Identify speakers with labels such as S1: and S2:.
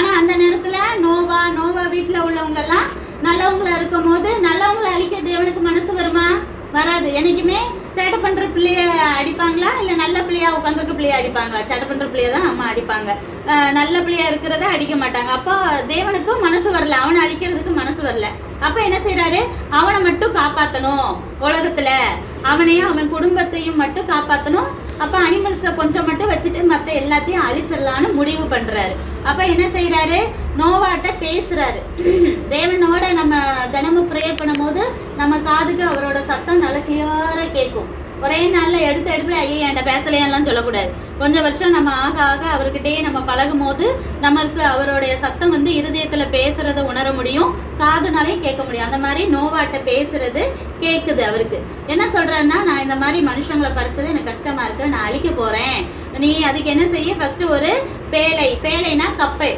S1: ஆனா அந்த நேரத்துல நோவா வீட்டுல உள்ளவங்க எல்லாம் நல்லவங்களா இருக்கும் போது நல்லவங்களை அழிக்க தேவனுக்கு மனசு வருமா? வராது. என்னைக்குமே சேட்டை பண்ற பிள்ளைய அடிப்பாங்களா இல்ல நல்ல பிள்ளையா உட்காந்துருக்க பிள்ளைய அடிப்பாங்களா? சேட்டை பண்ற பிள்ளையதான் அம்மா அடிப்பாங்க. நல்ல பிள்ளையா இருக்கிறத அடிக்க மாட்டாங்க. அப்போ தேவனுக்கும் மனசு வரல, அவனை அழிக்கிறதுக்கு மனசு வரல. அப்ப என்ன செய்யறாரு? அவனை மட்டும் காப்பாத்தணும், உலகத்துல அவனையும் அவன் குடும்பத்தையும் மட்டும் காப்பாத்தணும். அப்ப அனிமல்ஸ கொஞ்சம் மட்டும் வச்சுட்டு மத்த எல்லாத்தையும் அழிச்சிடலான்னு முடிவு பண்றாரு. அப்ப என்ன செய்யறாரு? நோவாட்ட பேசுறாரு. தேவனோட நம்ம தினமும் ப்ரேயர் பண்ணும் போது நம்ம காதுக்கு அவரோட சத்தம் நல்லா கிளியரா கேட்கும். ஒரே நாள்ல எடுப்புல ஐயே என்கிட்ட பேசலையான்லாம் சொல்லக்கூடாது. கொஞ்சம் வருஷம் நம்ம ஆக ஆக அவர்கிட்டயே நம்ம பழகும் போது நமக்கு அவருடைய சத்தம் இருதயத்துல பேசுறத உணர முடியும், காதுனாலையும் கேட்க முடியும். அந்த மாதிரி நோவாட்ட பேசுறது கேக்குது. அவருக்கு என்ன சொல்றாருன்னா, நான் இந்த மாதிரி மனுஷங்களை படைச்சது எனக்கு கஷ்டமா இருக்கு, நான் அழிக்க போறேன், நீ அதுக்கு என்ன செய்ய? ஃபர்ஸ்ட் ஒரு பேழைனா கப்பல்,